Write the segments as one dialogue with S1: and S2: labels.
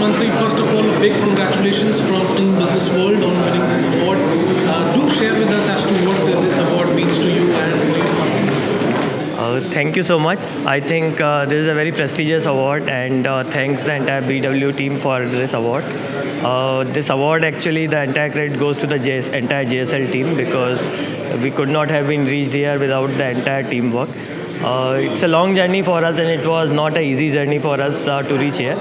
S1: Mantri, first of all, a big congratulations from Team Business World on winning this award. Do share with us as to what this award means to you and your company.
S2: Thank you so much. I think this is a very prestigious award, and thanks the entire BW team for this award. This award, actually, the entire credit goes to the entire JSL team, because we could not have been reached here without the entire teamwork. It's a long journey for us, and it was not an easy journey for us to reach here.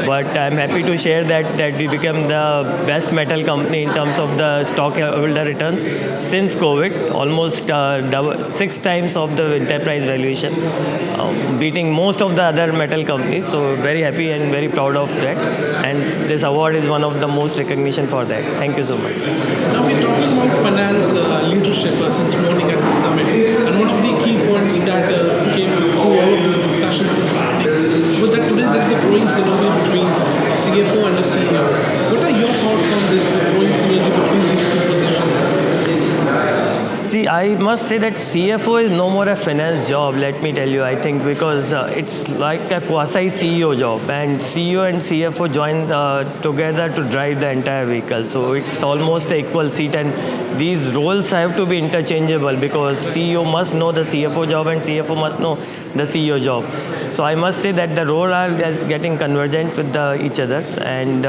S2: But I'm happy to share that we became the best metal company in terms of the stockholder returns since COVID, almost 6 times of the enterprise valuation, beating most of the other metal companies. So very happy and very proud of that. And this award is one of the most recognition for that. Thank you so much.
S1: Now we're talking about finance leadership since morning at the summit. And one of the key points that came through all of these discussions and planning was that today there is a growing synergy between a CFO and a CEO. What are your thoughts on this growing synergy between these two positions?
S2: See, I must say that CFO is no more a finance job, let me tell you. I think because it's like a quasi-CEO job, and CEO and CFO join together to drive the entire vehicle. So it's almost an equal seat, and these roles have to be interchangeable, because CEO must know the CFO job and CFO must know the CEO job. So I must say that the roles are getting convergent with each other, and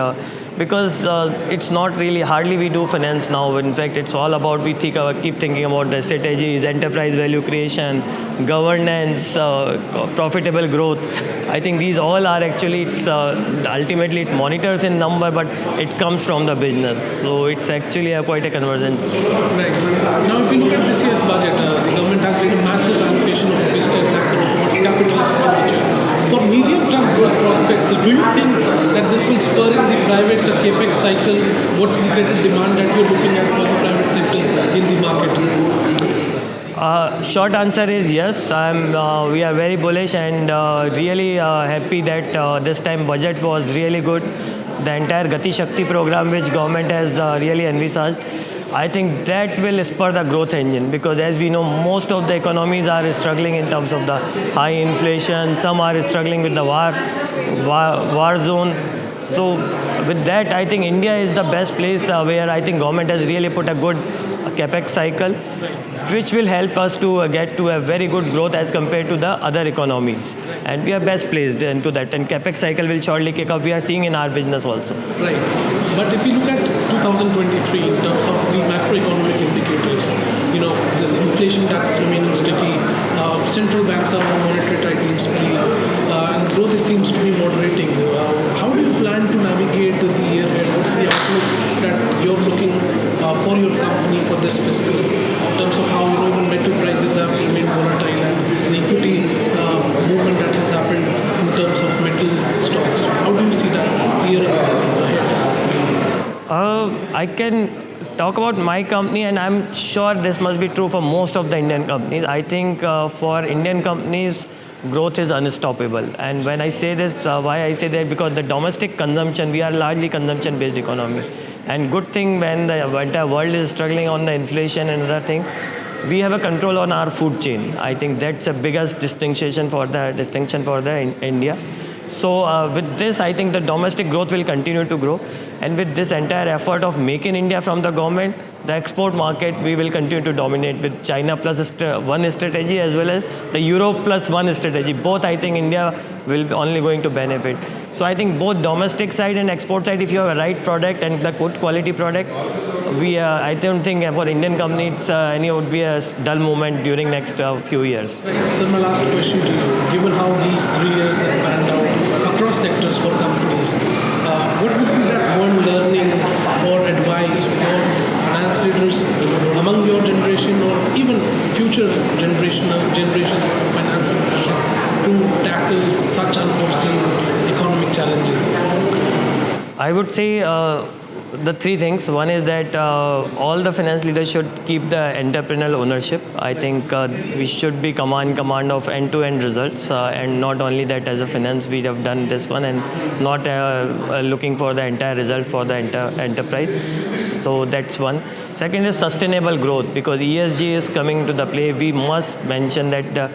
S2: because it's not really, hardly we do finance now. In fact, it's all about, we keep thinking about the strategies, enterprise value creation, governance, profitable growth. I think these all are actually, ultimately it monitors in number, but it comes from the business. So it's actually quite a convergence.
S1: Right. Now, if you look at this year's budget, the government has made a massive allocation of rupees 10 lakh crore towards capital expenditure. For medium-term growth prospects, do you think that this will spur in the private capex cycle? What's the greater demand that you're looking at for the private sector in the market?
S2: Short answer is yes. We are very bullish and really happy that this time budget was really good. The entire Gati Shakti program which government has really envisaged, I think that will spur the growth engine, because as we know, most of the economies are struggling in terms of the high inflation. Some are struggling with the war zone. So with that, I think India is the best place where I think government has really put a good capex cycle, which will help us to get to a very good growth as compared to the other economies. And we are best placed into that. And capex cycle will surely kick off. We are seeing in our business also.
S1: Right. But if you look at 2023 in terms of the macroeconomic indicators, this inflation that's remaining sticky, central banks are on monetary tightening spree, and growth seems to be moderating. How do you plan to navigate the year ahead? What's the outlook that you're looking for your company for this fiscal, in terms of how even metal prices have remained volatile and the equity movement that has happened in terms of metal stocks? How do you see that year ahead?
S2: I can talk about my company, and I'm sure this must be true for most of the Indian companies. I think for Indian companies, growth is unstoppable. And when I say this, why I say that, because the domestic consumption, we are largely consumption-based economy. And good thing, when the entire world is struggling on the inflation and other thing, we have a control on our food chain. I think that's the biggest distinction for the India. So with this, I think the domestic growth will continue to grow. And with this entire effort of Make in India from the government, the export market, we will continue to dominate with China plus one strategy, as well as the Europe plus one strategy. Both, I think India will be only going to benefit. So I think both domestic side and export side, if you have a right product and the good quality product, I don't think for Indian companies it would be a dull moment during next few years.
S1: Right. So my last question to you, given how these 3 years have panned out across sectors for companies, what would be that one learning or advice for finance leaders among your generation or even future generations of finance leadership to tackle such unforeseen economic challenges?
S2: I would say the three things. One is that all the finance leaders should keep the entrepreneurial ownership. I think we should be command of end-to-end results, and not only that, as a finance we have done this one and not looking for the entire result for the enterprise. So that's one. Second is sustainable growth, because ESG is coming to the play. We must mention that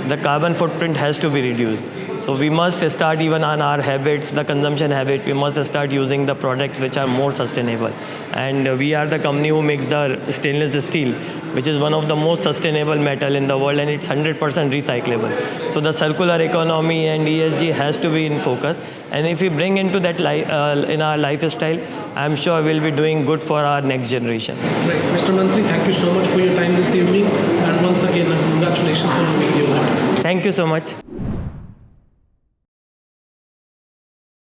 S2: the carbon footprint has to be reduced. So we must start even on our habits, the consumption habit. We must start using the products which are more sustainable. And we are the company who makes the stainless steel, which is one of the most sustainable metal in the world, and it's 100% recyclable. So the circular economy and ESG has to be in focus. And if we bring into that in our lifestyle, I'm sure we'll be doing good for our next generation.
S1: Right. Mr. Mantri, thank you so much for your time this evening. And once again, congratulations on winning the award.
S2: Thank you so much.